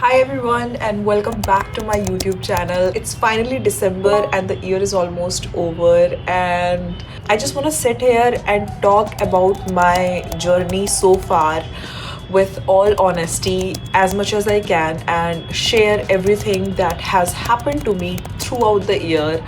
Hi everyone and welcome back to my YouTube channel. It's finally December and the year is almost over, and I just want to sit here and talk about my journey so far with all honesty as much as I can and share everything that has happened to me throughout the year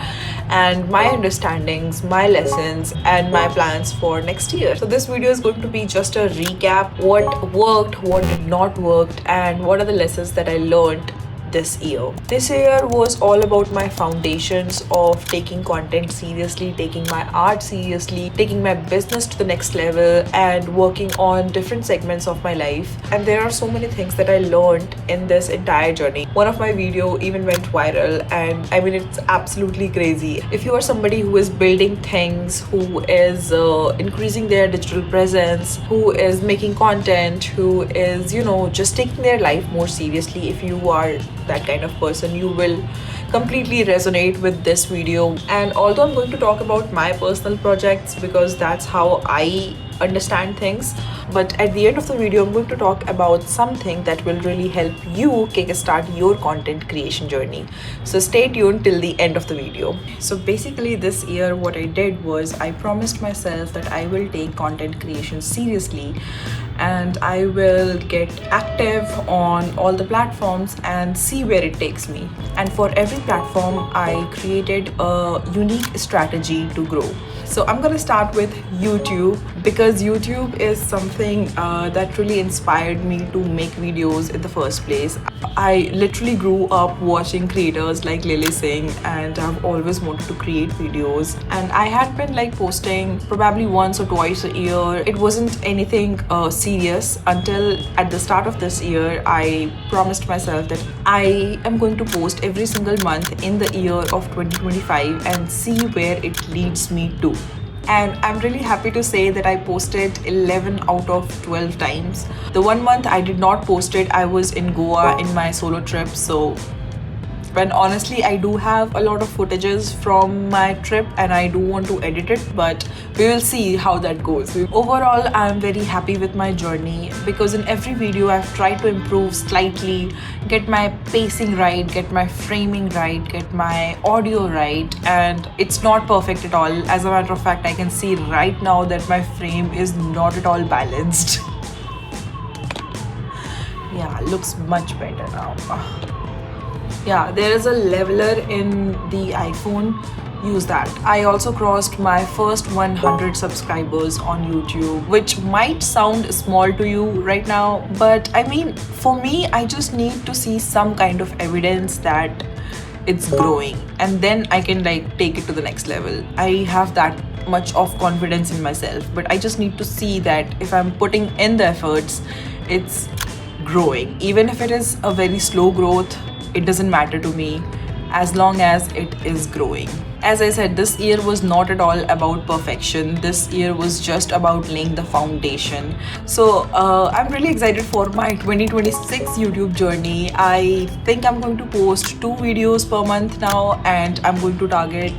and my understandings, my lessons, and my plans for next year. So, this video is going to be just a recap: what worked, what did not work, and what are the lessons that I learned this year. This year was all about my foundations of taking content seriously, taking my art seriously, taking my business to the next level, and working on different segments of my life. And there are so many things that I learned in this entire journey. One of my video even went viral, and I mean, it's absolutely crazy. If you are somebody who is building things, who is increasing their digital presence, who is making content, who is, just taking their life more seriously, if you are that kind of person, you will completely resonate with this video. And although I'm going to talk about my personal projects because that's how I understand things, but at the end of the video I'm going to talk about something that will really help you kickstart your content creation journey. So stay tuned till the end of the video. So basically this year what I did was I promised myself that I will take content creation seriously and I will get active on all the platforms and see where it takes me. And for every platform, I created a unique strategy to grow. So I'm gonna start with YouTube because YouTube is something that really inspired me to make videos in the first place. I literally grew up watching creators like Lily Singh, and I've always wanted to create videos. And I had been posting probably once or twice a year. It wasn't anything serious until at the start of this year, I promised myself that I am going to post every single month in the year of 2025 and see where it leads me to. And I'm really happy to say that I posted 11 out of 12 times. The one month I did not post it, I was in Goa in my solo trip. So when honestly I do have a lot of footages from my trip and I do want to edit it, but we will see how that goes. Overall, I'm very happy with my journey because in every video I've tried to improve slightly, get my pacing right, get my framing right, get my audio right, and it's not perfect at all. As a matter of fact, I can see right now that my frame is not at all balanced. Yeah, looks much better now. Yeah, there is a leveler in the iPhone. Use that. I also crossed my first 100 subscribers on YouTube, which might sound small to you right now, but I mean, for me, I just need to see some kind of evidence that it's growing, and then I can take it to the next level. I have that much of confidence in myself, but I just need to see that if I'm putting in the efforts, it's growing. Even if it is a very slow growth, it doesn't matter to me as long as it is growing. As I said, this year was not at all about perfection. This year was just about laying the foundation. So I'm really excited for my 2026 YouTube journey. I think I'm going to post 2 videos per month now, and I'm going to target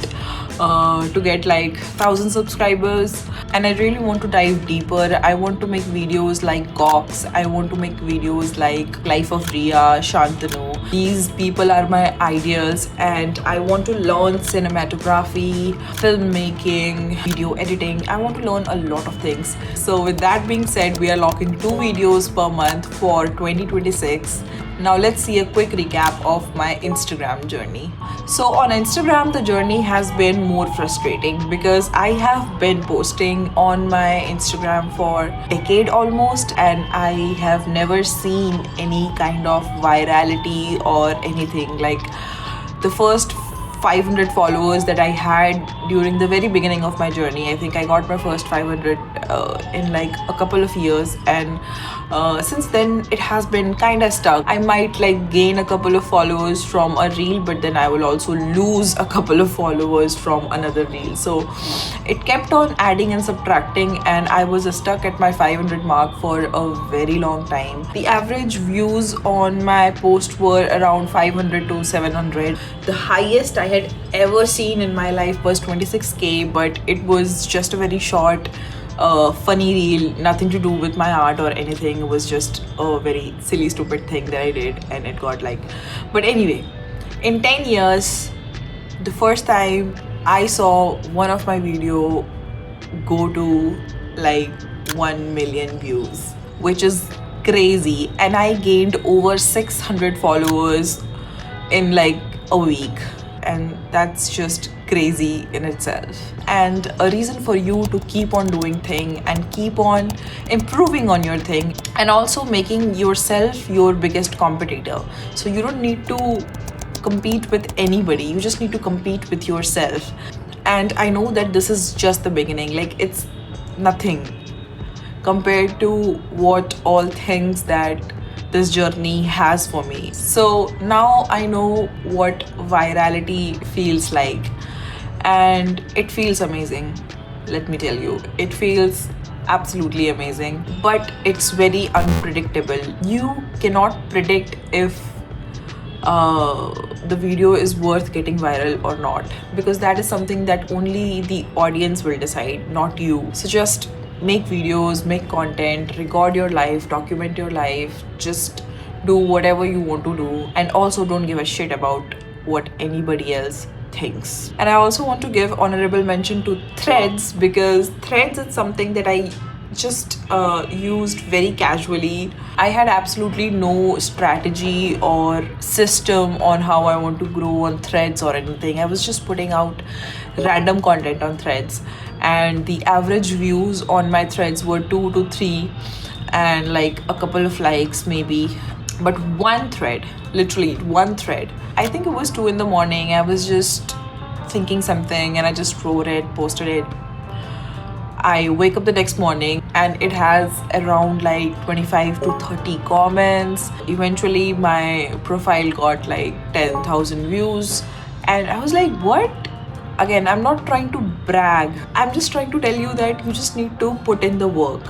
to get 1,000 subscribers. And I really want to dive deeper. I want to make videos like Gox. I want to make videos like Life of Riya, Shantanu. These people are my ideals, and I want to learn cinematography, filmmaking, video editing. I want to learn a lot of things. So with that being said, we are locking 2 videos per month for 2026. Now let's see a quick recap of my Instagram journey. So on Instagram, the journey has been more frustrating because I have been posting on my Instagram for a decade almost, and I have never seen any kind of virality or anything. The first 500 followers that I had during the very beginning of my journey, I think I got my first 500 in a couple of years, and since then it has been kind of stuck. I might gain a couple of followers from a reel, but then I will also lose a couple of followers from another reel. So it kept on adding and subtracting, and I was stuck at my 500 mark for a very long time. The average views on my post were around 500 to 700. The highest I had ever seen in my life was 26k, but it was just a very short funny reel, nothing to do with my art or anything. It was just a very silly, stupid thing that I did, and it got like. But anyway, in 10 years, the first time I saw one of my video go to like 1 million views, which is crazy, and I gained over 600 followers in like a week, and that's just crazy in itself, and a reason for you to keep on doing thing and keep on improving on your thing, and also making yourself your biggest competitor. So you don't need to compete with anybody, you just need to compete with yourself. And I know that this is just the beginning, like it's nothing compared to what all things that this journey has for me. So now I know what virality feels like, and it feels amazing. Let me tell you, it feels absolutely amazing, but it's very unpredictable. You cannot predict if the video is worth getting viral or not, because that is something that only the audience will decide, not you. So just make videos, make content, record your life, document your life, just do whatever you want to do, and also don't give a shit about what anybody else thinks. And I also want to give honorable mention to Threads, because Threads is something that I just used very casually. I had absolutely no strategy or system on how I want to grow on Threads or anything. I was just putting out random content on Threads, and the average views on my Threads were 2 to 3 and like a couple of likes maybe. But one thread, literally one thread, I think it was 2 in the morning, I was just thinking something and I just wrote it, posted it. I wake up the next morning and it has around like 25 to 30 comments. Eventually my profile got like 10,000 views, and I was like, what? Again, I'm not trying to brag, I'm just trying to tell you that you just need to put in the work.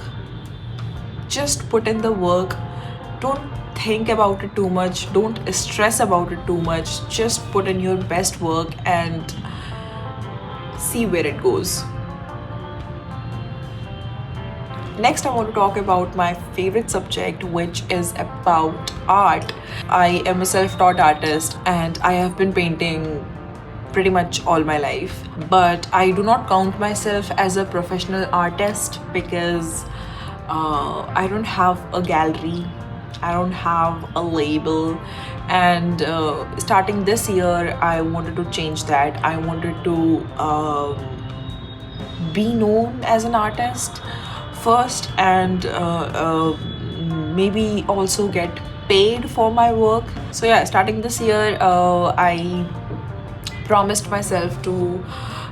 Just put in the work. Don't think about it too much, don't stress about it too much. Just put in your best work and see where it goes. Next, I want to talk about my favorite subject, which is about art. I am a self-taught artist and I have been painting pretty much all my life. But I do not count myself as a professional artist because I don't have a gallery, I don't have a label. And starting this year, I wanted to change that. I wanted to be known as an artist first, and maybe also get paid for my work. So yeah, starting this year, I promised myself to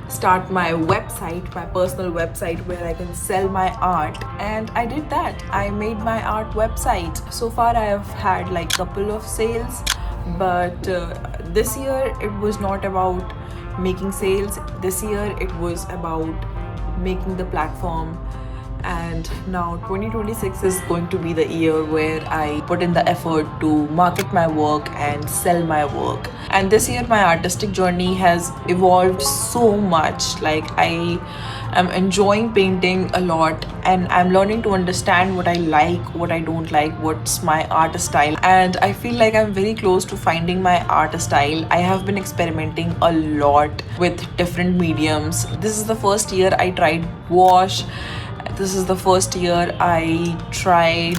start my website, my personal website, where I can sell my art, and I did that. I made my art website. So far I have had like couple of sales, but this year it was not about making sales. This year it was about making the platform. And now 2026 is going to be the year where I put in the effort to market my work and sell my work. And this year my artistic journey has evolved so much. Like I am enjoying painting a lot, and I'm learning to understand what I like, what I don't like, what's my art style. And I feel like I'm very close to finding my art style. I have been experimenting a lot with different mediums. This is the first year I tried wash. This is the first year I tried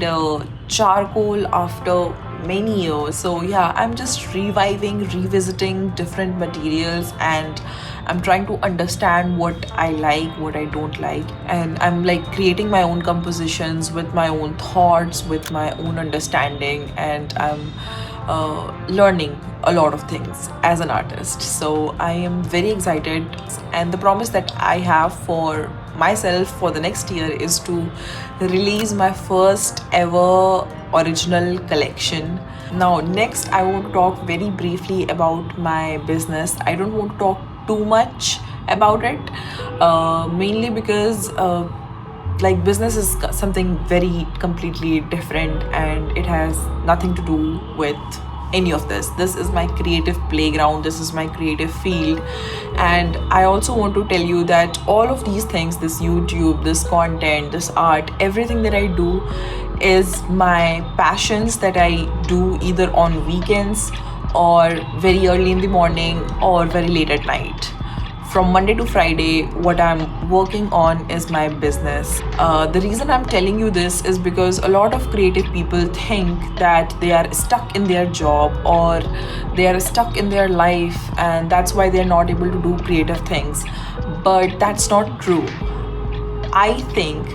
charcoal after many years. So yeah, I'm just revisiting different materials, and I'm trying to understand what I like, what I don't like. And I'm like creating my own compositions with my own thoughts, with my own understanding, and I'm learning a lot of things as an artist. So I am very excited, and the promise that I have for myself for the next year is to release my first ever original collection. Now next, I want to talk very briefly about my business. I don't want to talk too much about it, mainly because like business is something very completely different, and it has nothing to do with any of this. This is my creative playground, this is my creative field. And I also want to tell you that all of these things, this YouTube, this content, this art, everything that I do is my passions that I do either on weekends or very early in the morning or very late at night. From Monday to Friday, what I'm working on is my business. The reason I'm telling you this is because a lot of creative people think that they are stuck in their job or they are stuck in their life, and that's why they're not able to do creative things. But that's not true. I think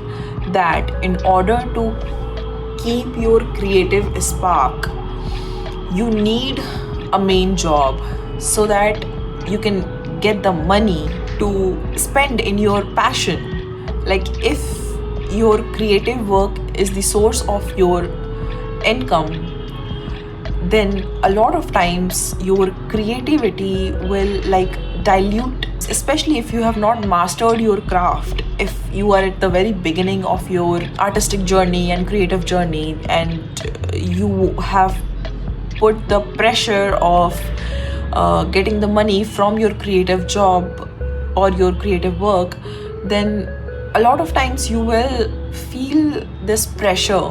that in order to keep your creative spark, you need a main job so that you can get the money to spend in your passion. Like, if your creative work is the source of your income, then a lot of times your creativity will like dilute, especially if you have not mastered your craft. If you are at the very beginning of your artistic journey and creative journey, and you have put the pressure of getting the money from your creative job or your creative work, then a lot of times you will feel this pressure,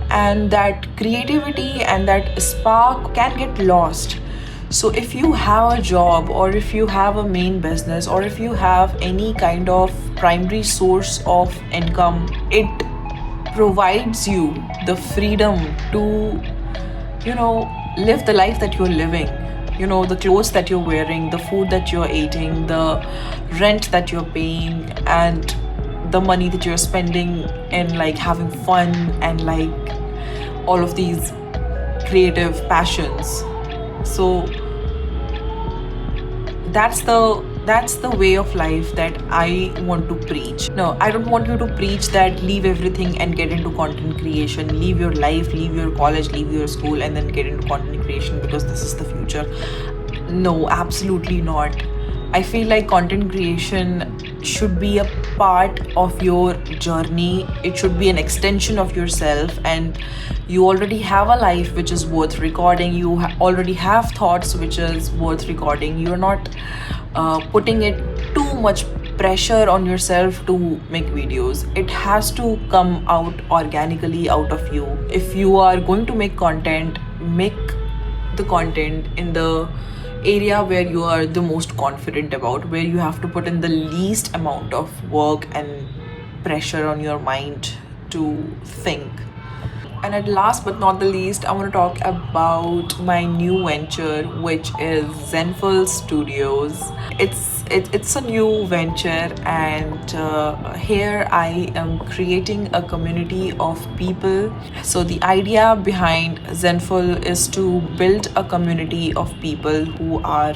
and that creativity and that spark can get lost. So, if you have a job, or if you have a main business, or if you have any kind of primary source of income, it provides you the freedom to, live the life that you're living. The clothes that you're wearing, the food that you're eating, the rent that you're paying, and the money that you're spending in like having fun and like all of these creative passions. So that's the way of life that I want to preach. No, I don't want you to preach that leave everything and get into content creation, leave your life, leave your college, leave your school, and then get into content creation because this is the future. No, absolutely not. I feel like content creation should be a part of your journey. It should be an extension of yourself, and you already have a life which is worth recording. You already have thoughts which is worth recording. You're not putting it too much pressure on yourself to make videos. It has to come out organically out of you. If you are going to make content, make the content in the area where you are the most confident about, where you have to put in the least amount of work and pressure on your mind to think. And at last but not the least, I want to talk about my new venture, which is Zenful Studios. It's a new venture, and here I am creating a community of people. So the idea behind Zenful is to build a community of people who are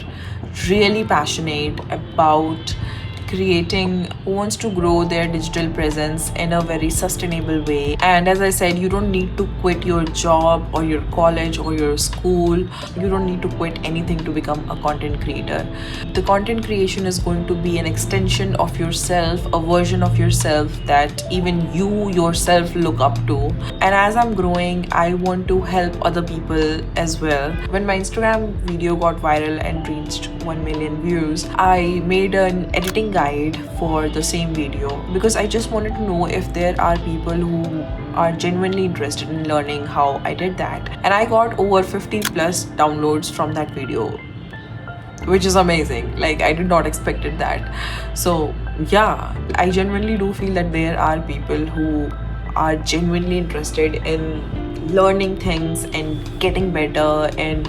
really passionate about creating, who wants to grow their digital presence in a very sustainable way. And as I said, you don't need to quit your job or your college or your school. You don't need to quit anything to become a content creator. The content creation is going to be an extension of yourself, a version of yourself that even you yourself look up to. And as I'm growing, I want to help other people as well. When my Instagram video got viral and reached 1 million views, I made an editing guide for the same video because I just wanted to know if there are people who are genuinely interested in learning how I did that. And I got over 50 plus downloads from that video, which is amazing. Like, I did not expected that. So yeah, I genuinely do feel that there are people who are genuinely interested in learning things and getting better and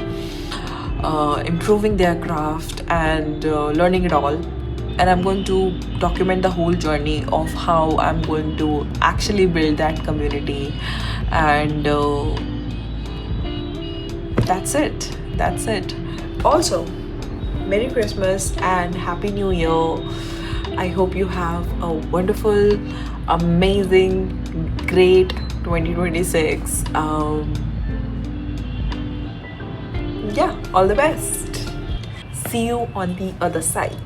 improving their craft and learning it all. And I'm going to document the whole journey of how I'm going to actually build that community. And that's it. Also, Merry Christmas and Happy New Year. I hope you have a wonderful, amazing, great 2026. Yeah, all the best. See you on the other side.